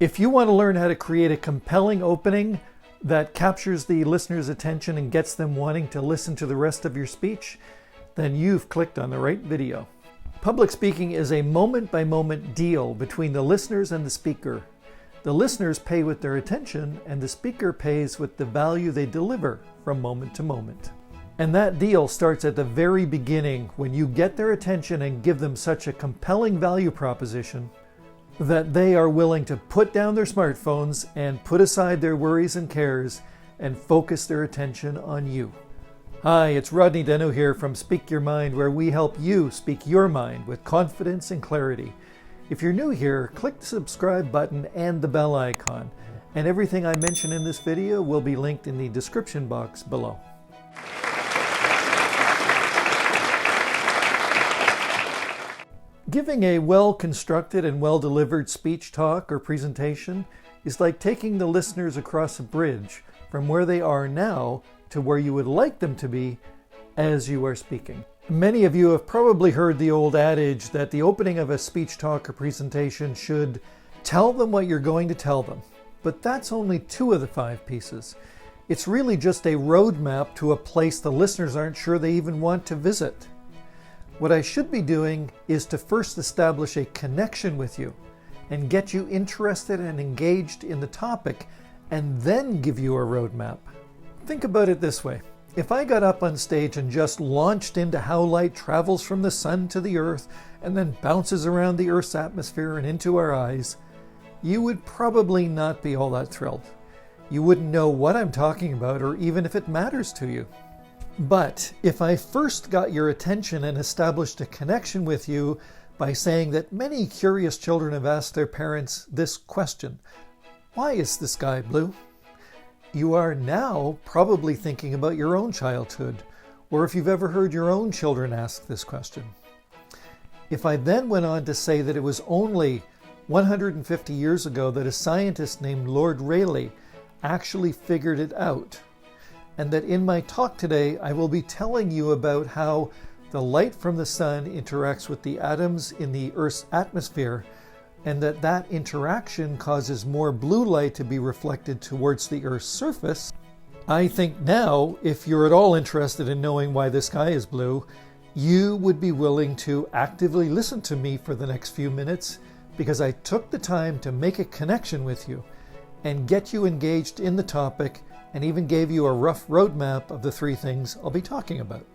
If you want to learn how to create a compelling opening that captures the listener's attention and gets them wanting to listen to the rest of your speech, then you've clicked on the right video. Public speaking is a moment-by-moment deal between the listeners and the speaker. The listeners pay with their attention, and the speaker pays with the value they deliver from moment to moment. And that deal starts at the very beginning when you get their attention and give them such a compelling value proposition that they are willing to put down their smartphones and put aside their worries and cares and focus their attention on you. Hi, it's Rodney Denno here from Speak Your Mind, where we help you speak your mind with confidence and clarity. If you're new here, click the subscribe button and the bell icon, and everything I mention in this video will be linked in the description box below. Giving a well-constructed and well-delivered speech, talk, or presentation is like taking the listeners across a bridge from where they are now to where you would like them to be as you are speaking. Many of you have probably heard the old adage that the opening of a speech, talk, or presentation should tell them what you're going to tell them. But that's only 2 of the 5 pieces. It's really just a roadmap to a place the listeners aren't sure they even want to visit. What I should be doing is to first establish a connection with you and get you interested and engaged in the topic, and then give you a roadmap. Think about it this way. If I got up on stage and just launched into how light travels from the sun to the earth and then bounces around the earth's atmosphere and into our eyes, you would probably not be all that thrilled. You wouldn't know what I'm talking about or even if it matters to you. But if I first got your attention and established a connection with you by saying that many curious children have asked their parents this question, "Why is the sky blue?" You are now probably thinking about your own childhood, or if you've ever heard your own children ask this question. If I then went on to say that it was only 150 years ago that a scientist named Lord Rayleigh actually figured it out, and that in my talk today I will be telling you about how the light from the sun interacts with the atoms in the Earth's atmosphere, and that interaction causes more blue light to be reflected towards the Earth's surface, I think now, if you're at all interested in knowing why the sky is blue, you would be willing to actively listen to me for the next few minutes, because I took the time to make a connection with you and get you engaged in the topic, and even gave you a rough roadmap of the 3 things I'll be talking about.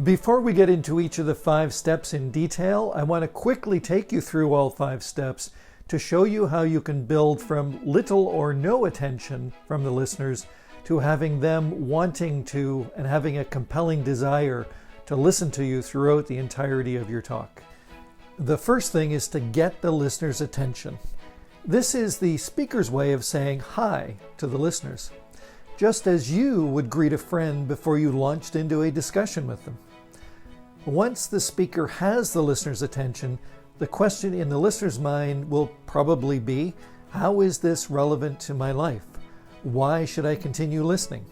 Before we get into each of the 5 steps in detail, I want to quickly take you through all 5 steps to show you how you can build from little or no attention from the listeners to having them wanting to and having a compelling desire to listen to you throughout the entirety of your talk. The first thing is to get the listener's attention. This is the speaker's way of saying hi to the listeners, just as you would greet a friend before you launched into a discussion with them. Once the speaker has the listener's attention, the question in the listener's mind will probably be, how is this relevant to my life? Why should I continue listening?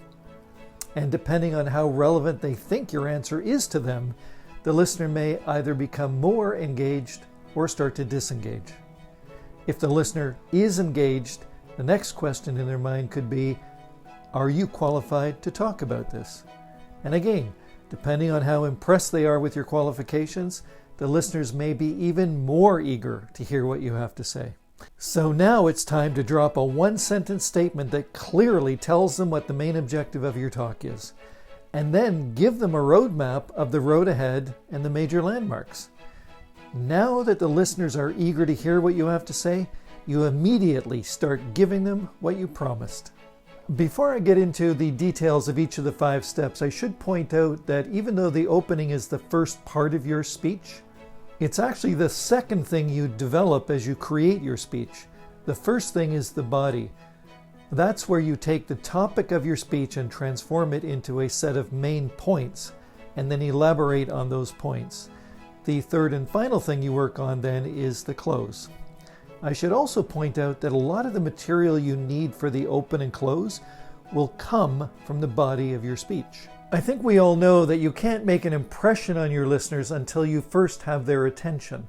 And depending on how relevant they think your answer is to them, the listener may either become more engaged or start to disengage. If the listener is engaged, the next question in their mind could be, are you qualified to talk about this? And again, depending on how impressed they are with your qualifications, the listeners may be even more eager to hear what you have to say. So now it's time to drop a 1-sentence statement that clearly tells them what the main objective of your talk is, and then give them a roadmap of the road ahead and the major landmarks. Now that the listeners are eager to hear what you have to say, you immediately start giving them what you promised. Before I get into the details of each of the 5 steps, I should point out that even though the opening is the first part of your speech, it's actually the second thing you develop as you create your speech. The first thing is the body. That's where you take the topic of your speech and transform it into a set of main points, and then elaborate on those points. The third and final thing you work on then is the close. I should also point out that a lot of the material you need for the open and close will come from the body of your speech. I think we all know that you can't make an impression on your listeners until you first have their attention.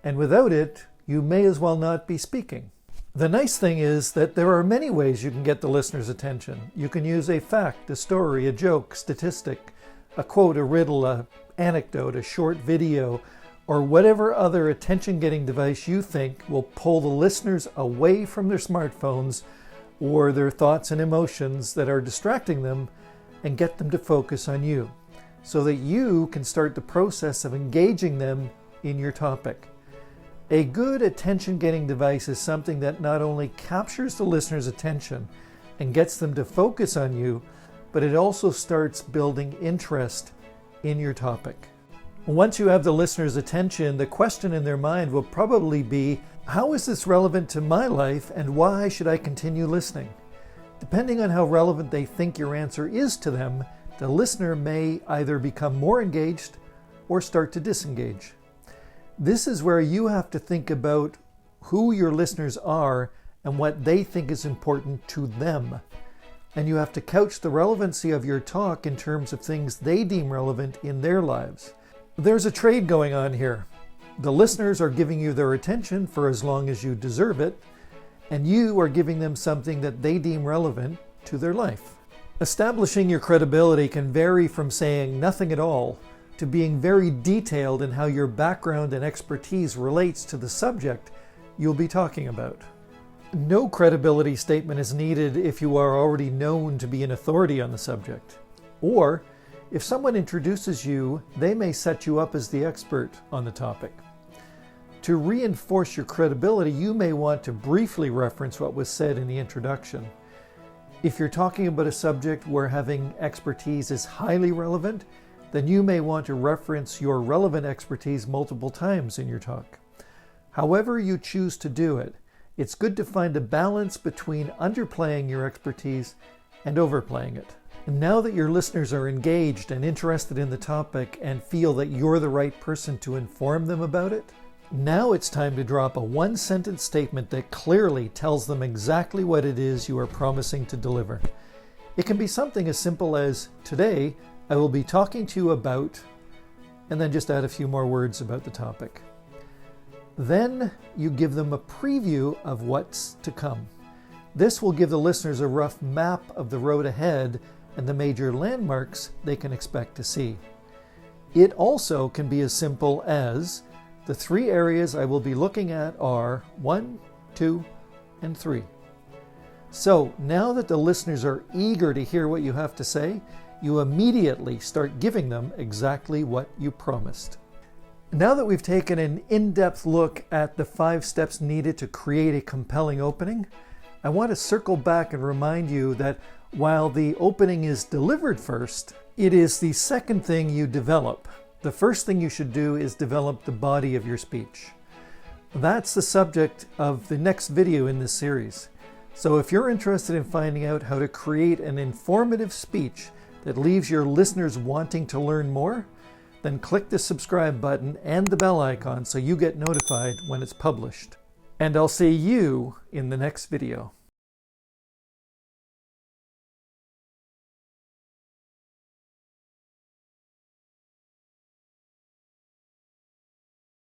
And without it, you may as well not be speaking. The nice thing is that there are many ways you can get the listener's attention. You can use a fact, a story, a joke, statistic, a quote, a riddle, an anecdote, a short video, or whatever other attention-getting device you think will pull the listeners away from their smartphones or their thoughts and emotions that are distracting them and get them to focus on you so that you can start the process of engaging them in your topic. A good attention-getting device is something that not only captures the listener's attention and gets them to focus on you, but it also starts building interest in your topic. Once you have the listener's attention, the question in their mind will probably be, how is this relevant to my life and why should I continue listening? Depending on how relevant they think your answer is to them, the listener may either become more engaged or start to disengage. This is where you have to think about who your listeners are and what they think is important to them. And you have to couch the relevancy of your talk in terms of things they deem relevant in their lives. There's a trade going on here. The listeners are giving you their attention for as long as you deserve it, and you are giving them something that they deem relevant to their life. Establishing your credibility can vary from saying nothing at all to being very detailed in how your background and expertise relates to the subject you'll be talking about. No credibility statement is needed if you are already known to be an authority on the subject. Or, if someone introduces you, they may set you up as the expert on the topic. To reinforce your credibility, you may want to briefly reference what was said in the introduction. If you're talking about a subject where having expertise is highly relevant, then you may want to reference your relevant expertise multiple times in your talk. However you choose to do it, it's good to find a balance between underplaying your expertise and overplaying it. And now that your listeners are engaged and interested in the topic and feel that you're the right person to inform them about it, now it's time to drop a one-sentence statement that clearly tells them exactly what it is you are promising to deliver. It can be something as simple as, today, I will be talking to you about, and then just add a few more words about the topic. Then you give them a preview of what's to come. This will give the listeners a rough map of the road ahead and the major landmarks they can expect to see. It also can be as simple as, the 3 areas I will be looking at are 1, 2, and 3. So now that the listeners are eager to hear what you have to say, you immediately start giving them exactly what you promised. Now that we've taken an in-depth look at the 5 steps needed to create a compelling opening, I want to circle back and remind you that while the opening is delivered first, it is the second thing you develop. The first thing you should do is develop the body of your speech. That's the subject of the next video in this series. So if you're interested in finding out how to create an informative speech that leaves your listeners wanting to learn more, then click the subscribe button and the bell icon so you get notified when it's published. And I'll see you in the next video.